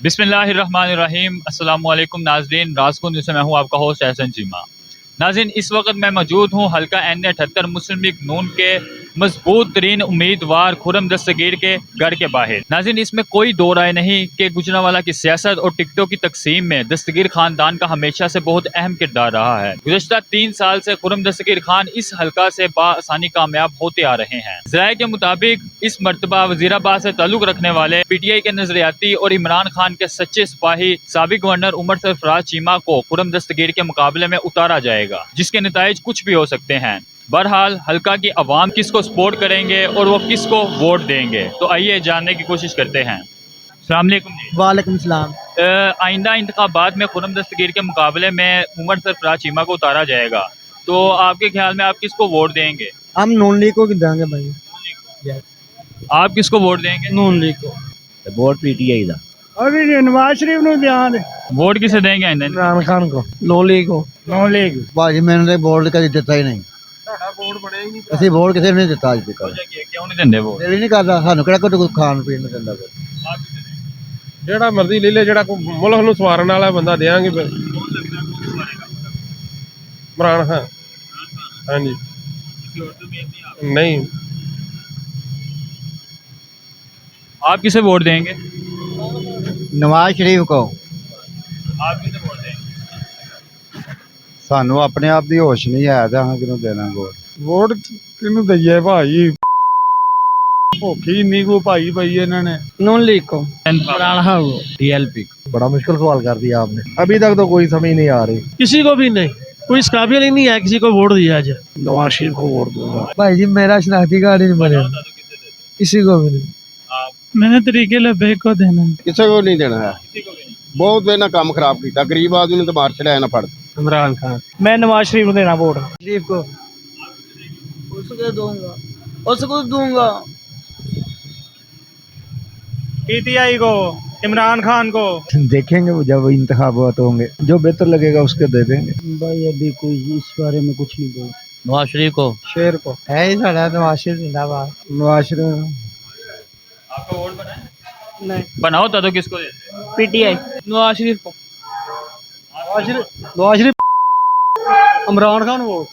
बिस्मिल्लाहिर्रहमानिर्रहीम। अस्सलामु अलैकुम नाज़रीन, राज़कुन न्यूज़ से मैं हूँ आपका होस्ट एहसन चीमा। नाज़रीन, इस वक्त मैं मौजूद हूँ हल्का N78 मुस्लिम लीग नून के मजबूत तरीन उम्मीदवार खुर्रम दस्तगीर के घर के बाहर। नाज़रीन, इसमें कोई दो राय नहीं कि गुजरांवाला की सियासत और टिकटों की तकसीम में दस्तगीर खानदान का हमेशा से बहुत अहम किरदार रहा है। गुज़श्ता 3 साल से खुर्रम दस्तगीर खान इस हल्का से बाआसानी कामयाब होते आ रहे हैं। ज़राए के मुताबिक इस मरतबा वज़ीराबाद से ताल्लुक रखने वाले PTI के नजरियाती और इमरान खान के सच्चे सिपाही साबिक गवर्नर उमर सरफराज चीमा को खुर्रम दस्तगीर के मुकाबले में उतारा जाएगा, जिसके नताइज कुछ भी हो सकते हैं। बहरहाल हल्का की अवाम किसको सपोर्ट करेंगे और वो किसको वोट देंगे, तो आइए जानने की कोशिश करते हैं। अस्सलाम वालेकुम जी। वालेकुम सलाम। आइंदा इंतखाबात में खुर्रम दस्तगीर के मुकाबले में उमर सरफराज चीमा को उतारा जाएगा, तो आपके ख्याल में आप किसको वोट देंगे? हम नून लीग को देंगे भाई। आप किसको वोट देंगे? नून लीग को। वोट पीटीआई दा। अभी नवाज शरीफ ਨੂੰ ध्यान वोट किसे देंगे आइंदा? इमरान खान को। नून लीग को। नून लीग। भाजी मैंने तो वोट कभी दिता ही नहीं। ਅਸੀਂ ਵੋਟ ਕਿਸੇ ਨੂੰ ਨਹੀਂ ਦਿੱਤਾ ਅੱਜ ਤੱਕ। क्यों नहीं देंगे वोट? ਦਿਲ ਹੀ ਨਹੀਂ ਕਰਦਾ, ਸਾਨੂੰ ਕਿਹੜਾ ਕੋਈ ਖਾਣ ਪੀਣ ਨੂੰ ਦਿੰਦਾ ਕੋਈ। ਜਿਹੜਾ ਮਰਜ਼ੀ ਲੈ ਲੈ, ਜਿਹੜਾ ਕੋਈ ਮੁਲਕ ਨੂੰ ਸਵਾਰਨ ਵਾਲਾ ਬੰਦਾ ਦੇਾਂਗੇ। इमरान खान। हाँ जी। नहीं। आप किसे वोट देंगे? ਨਵਾਜ਼ ਸ਼ਰੀਫ को। आप किसे वोट देंगे? ਸਾਨੂੰ ਆਪਣੇ ਆਪ ਦੀ ਹੋਸ਼ ਨਹੀਂ ਹੈ ਤਾਂ ਹਾਂ ਕਿਹਨੂੰ ਦੇਣਾ ਵੋਟ। ਵੋਟ ਕਿਹਨੂੰ ਦਈਏ ਭਾਈ? ਭੁੱਖੀ ਨਹੀਂ ਕੋ ਭਾਈ ਪਈ ਇਹਨਾਂ ਨੇ। नून लीग को। इमरान खान को। टीएलपी बड़ा मुश्किल सवाल कर दिया आपने, अभी तक तो कोई समझ नहीं आ रही। किसी को भी नहीं, कोई इस काबिल ही नहीं है किसी को वोट दिया जाए। नवाज शरीफ को वोट दूंगा। भाई जी मेरा शनाख्ती कार्ड ही नहीं बने, किसी को भी नहीं। मैंने तरीके लब्बैक को देना है। ਕਿਸੇ को नहीं देना है। बहुत ਇਹਨਾਂ ਕੰਮ ਖਰਾਬ ਕੀਤਾ, ਗਰੀਬ ਆਦਮੀ ਨੂੰ ਤਾਂ ਮਾਰ ਚੜਾਇਆ ਨਾ ਫੜ। इमरान खान। मैं नवाज शरीफ को देना वोट। शरीफ को। उसको दूंगा, उसको दूंगा। PTI को, इमरान खान को। देखेंगे वो जब इंतखाबात होंगे, जो बेहतर लगेगा उसके दे देंगे। भाई अभी कोई इस बारे में कुछ नहीं बोल। नवाज शरीफ को। शेर को है ही साढ़ा नवाज शरीफ जिंदाबाद। नवाज शरीफ। आपका वोट बनाए? नहीं। बनाओ तो किसको देते? PTI। नवाज शरीफ को। नवाज शरीफ। इमरान खान वोट।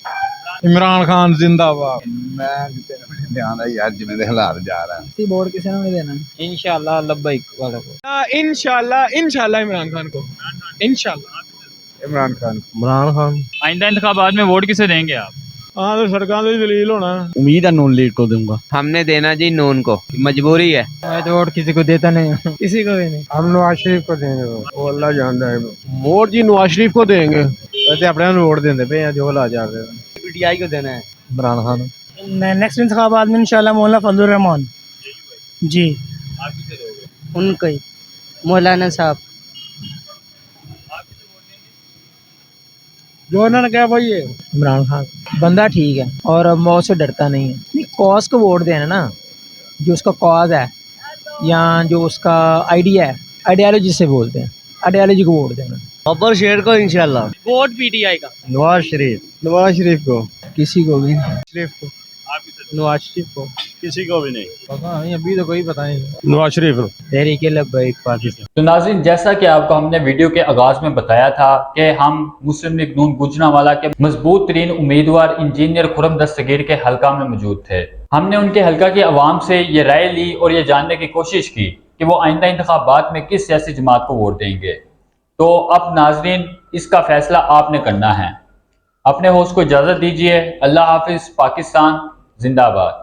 इमरान खान जिंदाबाद। मैं किसी को नहीं ध्यान है यार, जिम्मे दे हालात जा रहा है। किसी वोट किसी ने नहीं देना। इंशाल्लाह लब्बैक वाला को। इंशाल्लाह इमरान खान को। इंशाल्लाह इमरान खान। इमरान खान। आइंदा इंतखाबात में वोट किसे देंगे आप? हाँ तो सड़कों से जलील होना। उम्मीद है नून लीग को दूंगा। हमने देना जी नून को, मजबूरी है। मैं तो वोट किसी को देता नहीं, किसी को भी नहीं। हम नवाज शरीफ को देंगे, वो अल्लाह जानता है। वोट जी नवाज शरीफ को देंगे। वैसे अपने वोट देते पे जो हालात जा रहे हैं। PTI को देना है। इमरान खान। नेक्स्ट इंतखाबात में इंशाल्लाह मौलाना फजलुर रहमान जी। आप किसे दोगे? उनका ही मौलाना साहब। जो उन्होंने क्या भाई है। इमरान खान बंदा ठीक है और मौत से डरता नहीं है। नहीं, कॉज को वोट देना ना, जो उसका कॉज है या जो उसका आइडिया है, आइडियालॉजी से बोलते हैं, आइडियालॉजी को वोट देना। अब्बर शेर को इंशाल्लाह। वोट PTI का। नवाज शरीफ। नवाज शरीफ को। किसी को भी नहीं। शरीफ को। आप किसे दोगे? नवाज शरीफ को। किसी को भी नहीं। पता नहीं, अभी तो कोई पता नहीं। नवाज शरीफ को। तहरीक लब्बैक पाकिस्तान। तो नाज़रीन, जैसा कि आपको हमने वीडियो के आगाज में बताया था कि हम मुस्लिम लीग नून गुजरांवाला के मजबूत तरीन उम्मीदवार इंजीनियर खुर्रम दस्तगीर के हल्का में मौजूद थे। हमने उनके हल्का की आवाम से ये राय ली और ये जानने की कोशिश की कि वो आइंदा इंतखाबात में किस सियासी जमात को वोट देंगे। तो अब नाज़रीन, इसका फैसला आपने करना है। अपने होस्ट को इजाज़त दीजिए। अल्लाह हाफिज़। पाकिस्तान जिंदाबाद।